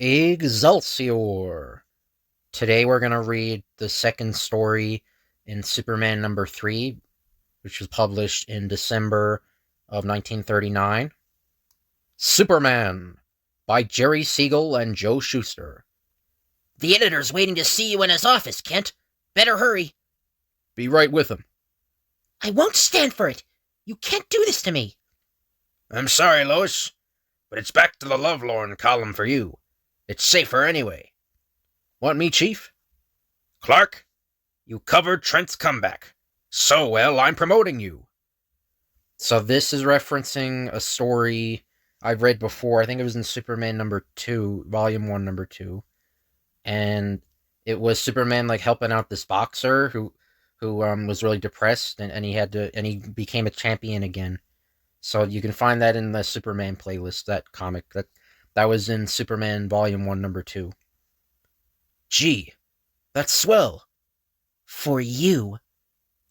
Excelsior! Today we're going to read the second story in Superman number 3, which was published in December of 1939. Superman by Jerry Siegel and Joe Shuster. The editor's waiting to see you in his office, Kent. Better hurry. Be right with him. I won't stand for it. You can't do this to me. I'm sorry, Lois, but it's back to the Lovelorn column for you. It's safer anyway. Want me, Chief? Clark, you covered Trent's comeback. So well, I'm promoting you. So this is referencing a story I've read before. I think it was in Superman number 2, volume 1, number 2. And it was Superman helping out this boxer who was really depressed, and he became a champion again. So you can find that in the Superman playlist, that comic. That was in Superman volume 1, number 2. Gee, that's swell. For you.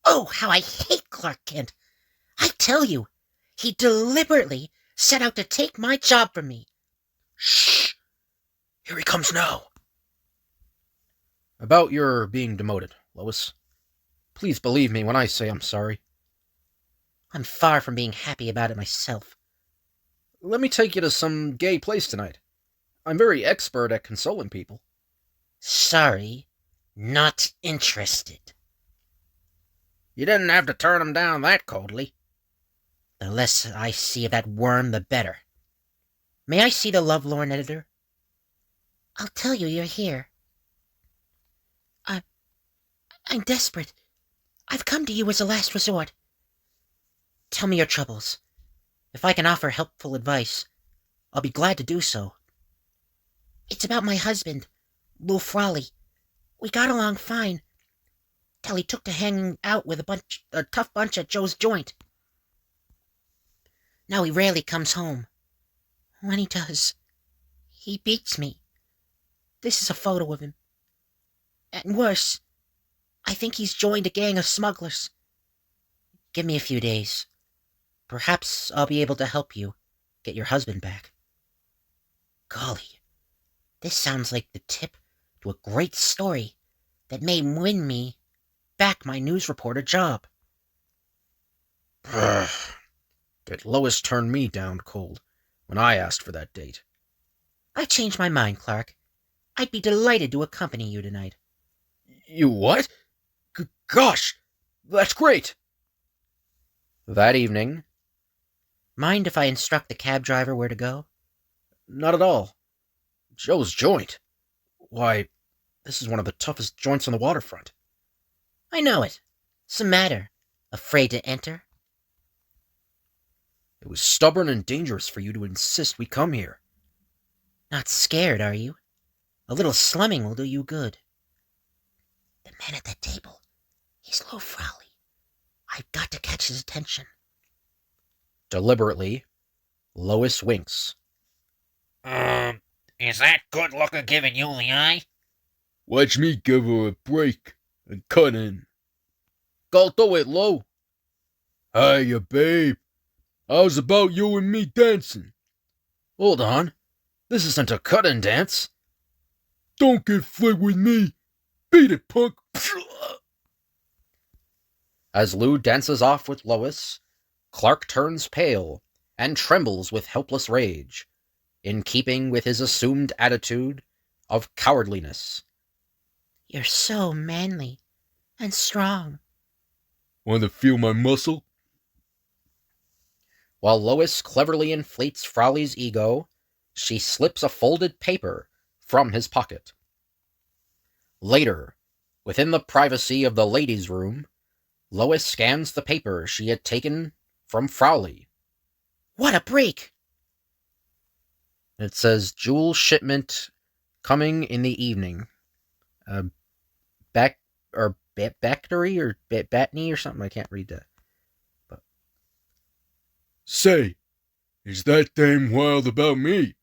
Oh, how I hate Clark Kent. I tell you, he deliberately set out to take my job from me. Shh! Here he comes now. About your being demoted, Lois. Please believe me when I say I'm sorry. I'm far from being happy about it myself. Let me take you to some gay place tonight. I'm very expert at consoling people. Sorry, not interested. You didn't have to turn him down that coldly. The less I see of that worm, the better. May I see the Lovelorn editor? I'll tell you you're here. I'm desperate. I've come to you as a last resort. Tell me your troubles. If I can offer helpful advice, I'll be glad to do so. It's about my husband, Lou Frawley. We got along fine, till he took to hanging out with a tough bunch at Joe's joint. Now he rarely comes home. When he does, he beats me. This is a photo of him. And worse, I think he's joined a gang of smugglers. Give me a few days. Perhaps I'll be able to help you get your husband back. Golly, this sounds like the tip to a great story that may win me back my news reporter job. That Lois turned me down cold when I asked for that date. I changed my mind, Clark. I'd be delighted to accompany you tonight. You what? Gosh, that's great. That evening... Mind if I instruct the cab driver where to go? Not at all. Joe's joint. Why, this is one of the toughest joints on the waterfront. I know it. What's the matter? Afraid to enter? It was stubborn and dangerous for you to insist we come here. Not scared, are you? A little slumming will do you good. The man at that table, he's Lou Frawley. I've got to catch his attention. Deliberately, Lois winks. Is that good looker giving you the eye? Watch me give her a break and cut in. Go do it, Lou. Hiya, babe. How's about you and me dancing? Hold on. This isn't a cut-in dance. Don't get flipped with me. Beat it, punk. As Lou dances off with Lois, Clark turns pale and trembles with helpless rage, in keeping with his assumed attitude of cowardliness. You're so manly and strong. Want to feel my muscle? While Lois cleverly inflates Frawley's ego, she slips a folded paper from his pocket. Later, within the privacy of the ladies' room, Lois scans the paper she had taken from Frawley. What a break! It says jewel shipment coming in the evening. Battery or Batney or something. I can't read that. But Say, is that damn wild about me?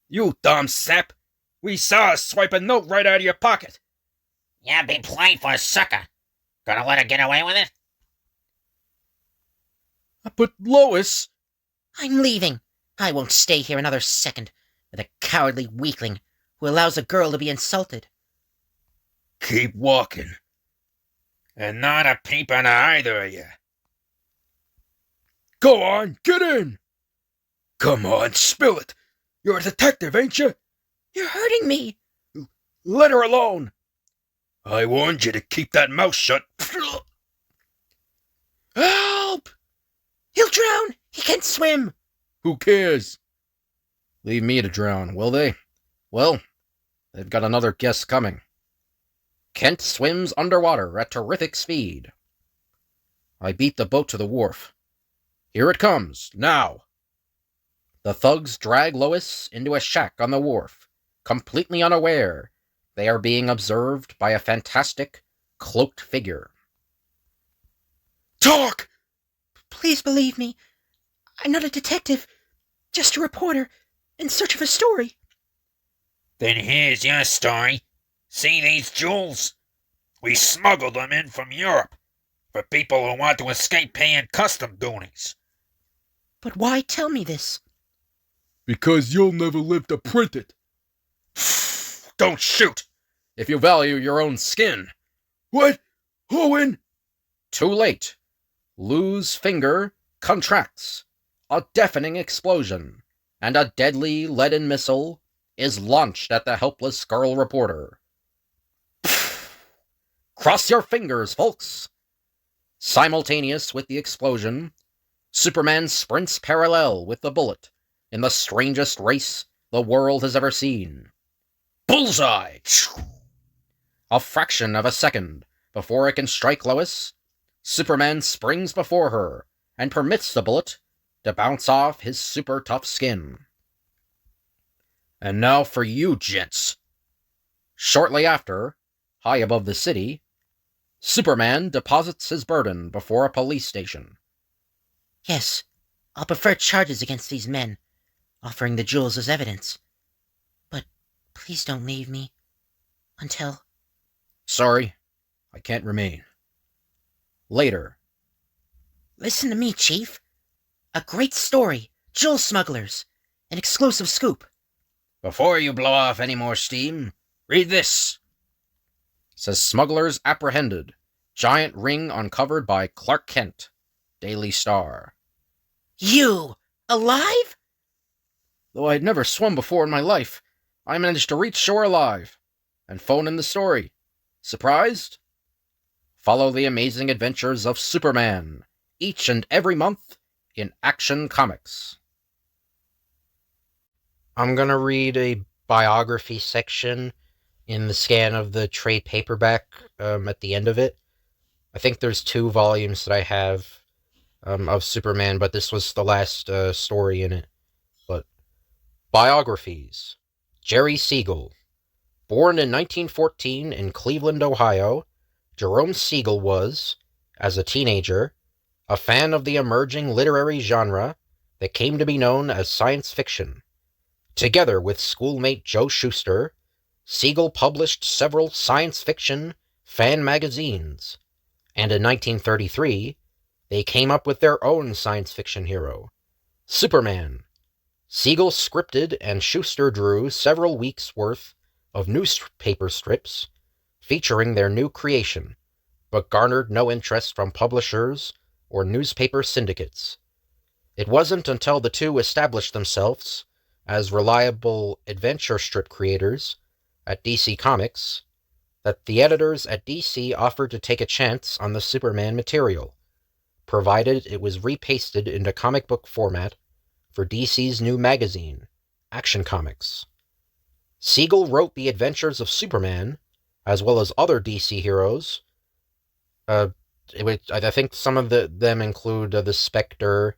you dumb sap! We saw us swipe a note right out of your pocket. You be playing for a sucker. Gonna let her get away with it? But Lois... I'm leaving. I won't stay here another second with a cowardly weakling who allows a girl to be insulted. Keep walking. And not a peep on either of you. Go on, get in! Come on, spill it. You're a detective, ain't you? You're hurting me. Let her alone. I warned you to keep that mouth shut. Help! He'll drown. He can't swim. Who cares? Leave me to drown, will they? Well, they've got another guest coming. Kent swims underwater at terrific speed. I beat the boat to the wharf. Here it comes, now. The thugs drag Lois into a shack on the wharf, completely unaware they are being observed by a fantastic, cloaked figure. Talk! Please believe me. I'm not a detective, just a reporter in search of a story. Then here's your story. See these jewels? We smuggled them in from Europe for people who want to escape paying custom duties. But why tell me this? Because you'll never live to print it. Don't shoot! If you value your own skin. What? Owen? Too late. Lou's finger contracts. A deafening explosion, and a deadly leaden missile is launched at the helpless girl reporter. Cross your fingers, folks! Simultaneous with the explosion, Superman sprints parallel with the bullet in the strangest race the world has ever seen. Bullseye! A fraction of a second before it can strike Lois, Superman springs before her and permits the bullet to bounce off his super tough skin. And now for you, gents. Shortly after, high above the city, Superman deposits his burden before a police station. Yes, I'll prefer charges against these men, offering the jewels as evidence. But please don't leave me. Until... Sorry, I can't remain. Later. Listen to me, Chief. A great story. Jewel smugglers. An exclusive scoop. Before you blow off any more steam, read this. Says smugglers apprehended. Giant ring uncovered by Clark Kent. Daily Star. You! Alive? Though I'd never swum before in my life, I managed to reach shore alive. And phone in the story. Surprised? Follow the amazing adventures of Superman, each and every month in Action Comics. I'm going to read a biography section in the scan of the trade paperback at the end of it. I think there's 2 volumes that I have of Superman, but this was the last story in it. But biographies. Jerry Siegel. Born in 1914 in Cleveland, Ohio, Jerome Siegel was, as a teenager, a fan of the emerging literary genre that came to be known as science fiction. Together with schoolmate Joe Shuster, Siegel published several science fiction fan magazines, and in 1933, they came up with their own science fiction hero, Superman. Siegel scripted and Shuster drew several weeks' worth of newspaper strips featuring their new creation, but garnered no interest from publishers or newspaper syndicates. It wasn't until the two established themselves as reliable adventure strip creators at DC Comics that the editors at DC offered to take a chance on the Superman material, provided it was repasted into comic book format for DC's new magazine, Action Comics. Siegel wrote the adventures of Superman, as well as other DC heroes. I think some of them include the Spectre,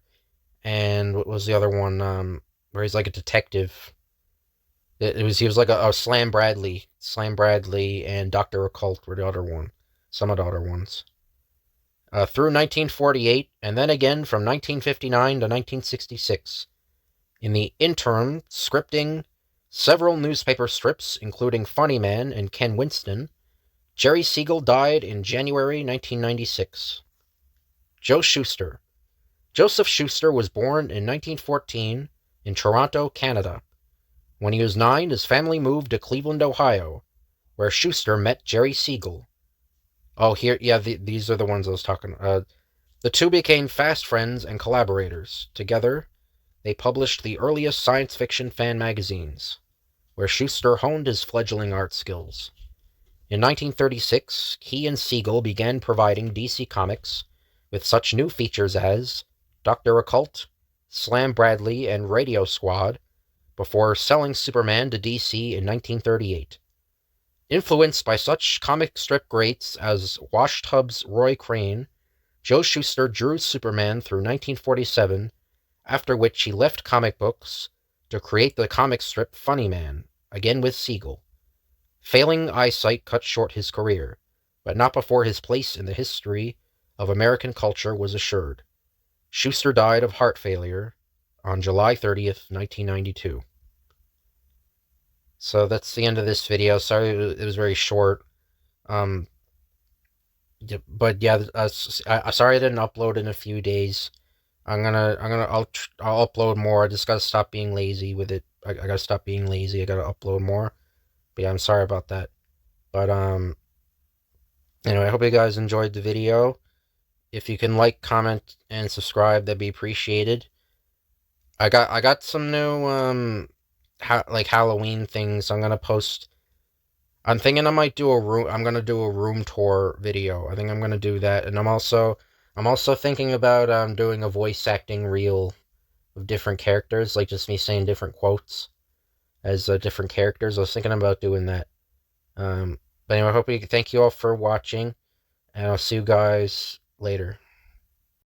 and what was the other one? Where he's like a detective. He was like a Slam Bradley, and Dr. Occult were the other one. Some of the other ones. Through 1948, and then again from 1959 to 1966. In the interim, scripting several newspaper strips, including Funny Man and Ken Winston, Jerry Siegel died in January 1996. Joe Shuster. Joseph Shuster was born in 1914 in Toronto, Canada. When he was 9, his family moved to Cleveland, Ohio, where Schuster met Jerry Siegel. Oh, here, yeah, these are the ones I was talking. The two became fast friends and collaborators. Together, they published the earliest science fiction fan magazines, where Schuster honed his fledgling art skills. In 1936, he and Siegel began providing DC Comics with such new features as Dr. Occult, Slam Bradley, and Radio Squad, before selling Superman to DC in 1938. Influenced by such comic strip greats as Wash Tubbs' Roy Crane, Joe Shuster drew Superman through 1947, after which he left comic books to create the comic strip Funny Man, again with Siegel. Failing eyesight cut short his career, but not before his place in the history of American culture was assured. Shuster died of heart failure on July 30th, 1992. So that's the end of this video. Sorry it was very short. But yeah, sorry I didn't upload in a few days. I'll upload more. I just gotta stop being lazy with it. I gotta stop being lazy. I gotta upload more. But yeah, I'm sorry about that. But anyway, I hope you guys enjoyed the video. If you can like, comment, and subscribe, that'd be appreciated. I got some new Halloween things I'm gonna post. I'm thinking I might do I'm gonna do a room tour video. I think I'm gonna do that, and I'm also thinking about doing a voice acting reel of different characters, like just me saying different quotes as different characters. I was thinking about doing that. But anyway, thank you all for watching, and I'll see you guys later.